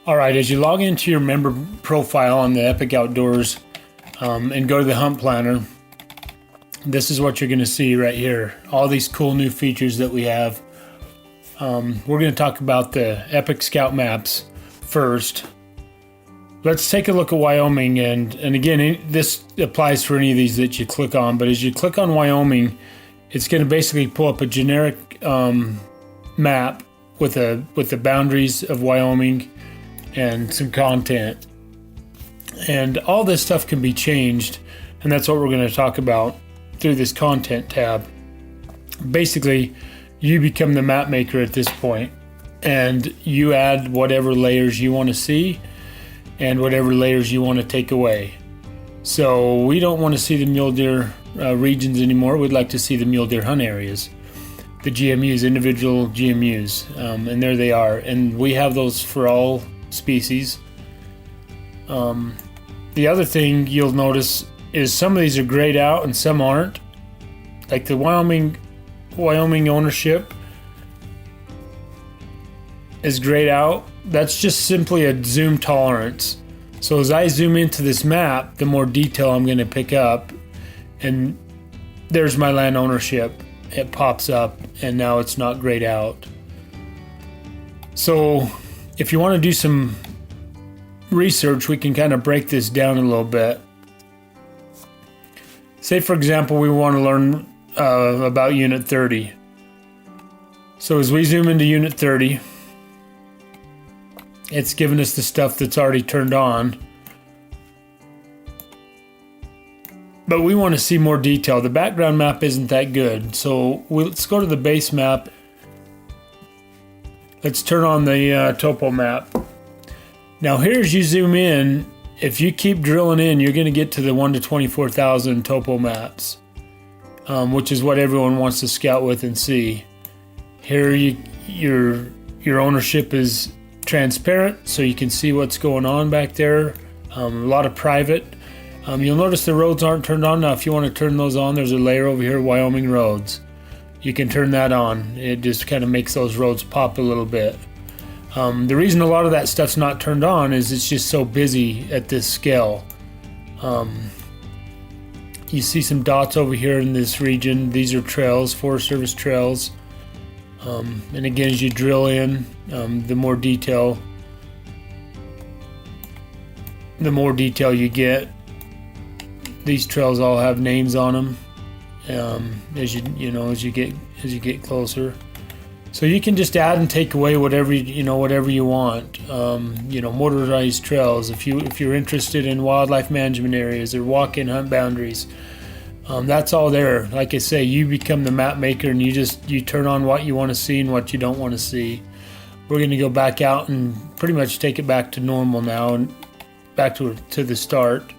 All right, as you log into your member profile on the Epic Outdoors and go to the Hunt Planner, this is what you're going to see right here. All these cool new features that we have. We're going to talk about the Epic Scout Maps first. Let's take a look at Wyoming, and again, this applies for any of these that you click on, but as you click on Wyoming, it's going to basically pull up a generic map with the boundaries of Wyoming and some content. And all this stuff can be changed, and that's what we're going to talk about through this content tab. Basically, you become the map maker at this point, and you add whatever layers you want to see and whatever layers you want to take away. So we don't want to see the mule deer regions anymore. We'd like to see the mule deer hunt areas, the GMUs, individual GMUs, and there they are. And we have those for all species. The other thing you'll notice is some of these are grayed out and some aren't. Like the Wyoming ownership is grayed out. That's just simply a zoom tolerance. So as I zoom into this map, the more detail I'm going to pick up, and there's my land ownership. It pops up, and now it's not grayed out. So if you want to do some research, we can kind of break this down a little bit. Say, for example, we want to learn about Unit 30. So as we zoom into Unit 30, it's giving us the stuff that's already turned on. But we want to see more detail. The background map isn't that good. So let's go to the base map. Let's turn on the Topo Map. Now here, as you zoom in, if you keep drilling in, you're going to get to the 1 to 24,000 Topo Maps, which is what everyone wants to scout with and see. Here, your ownership is transparent, so you can see what's going on back there. A lot of private. You'll notice the roads aren't turned on. Now, if you want to turn those on, there's a layer over here, Wyoming Roads. You can turn that on. It just kind of makes those roads pop a little bit. The reason a lot of that stuff's not turned on is it's just so busy at this scale. You see some dots over here in this region. These are trails, Forest Service trails. And again, as you drill in, the more detail you get. These trails all have names on them. As you get closer, so you can just add and take away whatever you want. Motorized trails. If you're interested in wildlife management areas or walk-in hunt boundaries, that's all there. Like I say, you become the map maker, and you turn on what you want to see and what you don't want to see. We're going to go back out and pretty much take it back to normal now, and back to the start.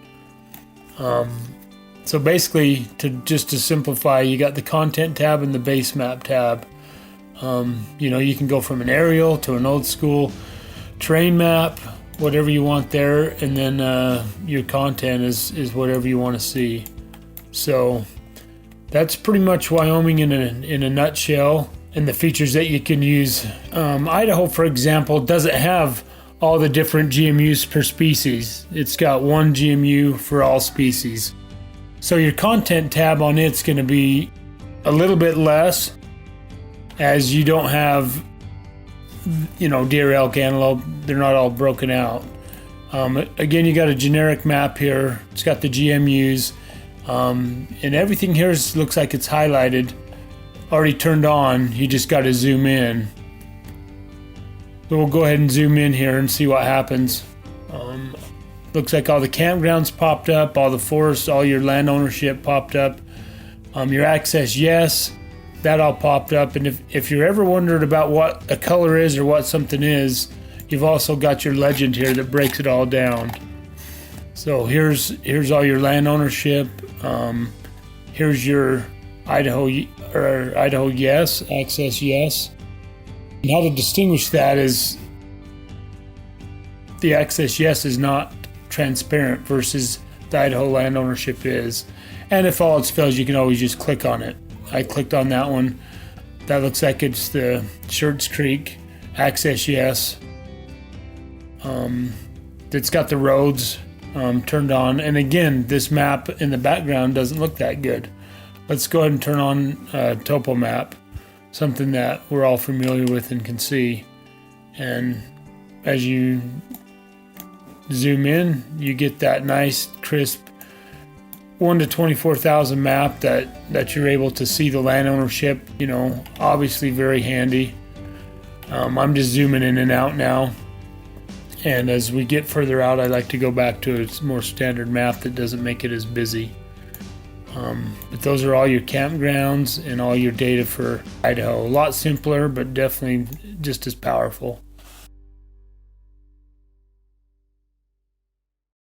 So basically, to simplify, you got the content tab and the base map tab. You can go from an aerial to an old school terrain map, whatever you want there, and then your content is whatever you want to see. So that's pretty much Wyoming in a nutshell, and the features that you can use. Idaho, for example, doesn't have all the different GMUs per species. It's got one GMU for all species. So your content tab on it's going to be a little bit less, as you don't have, deer, elk, antelope. They're not all broken out. Again, you got a generic map here. It's got the GMUs, and everything here looks like it's highlighted, already turned on. You just got to zoom in. So we'll go ahead and zoom in here and see what happens. Looks like all the campgrounds popped up, all the forests, all your land ownership popped up. Your access, yes, that all popped up. And if you're ever wondered about what a color is or what something is, you've also got your legend here that breaks it all down. So here's all your land ownership. Here's your Idaho yes, access yes. And how to distinguish that is the access yes is not transparent versus the Idaho land ownership is. And if all else fails, you can always just click on it. I clicked on that one. That looks like it's the Schertz Creek access yes. It's got the roads turned on. And again, this map in the background doesn't look that good. Let's go ahead and turn on Topo Map, something that we're all familiar with and can see. And as you zoom in, you get that nice crisp 1 to 24,000 map that you're able to see the land ownership, you know, obviously very handy. I'm just zooming in and out now. And as we get further out, I like to go back to a more standard map that doesn't make it as busy. But those are all your campgrounds and all your data for Idaho. A lot simpler, but definitely just as powerful.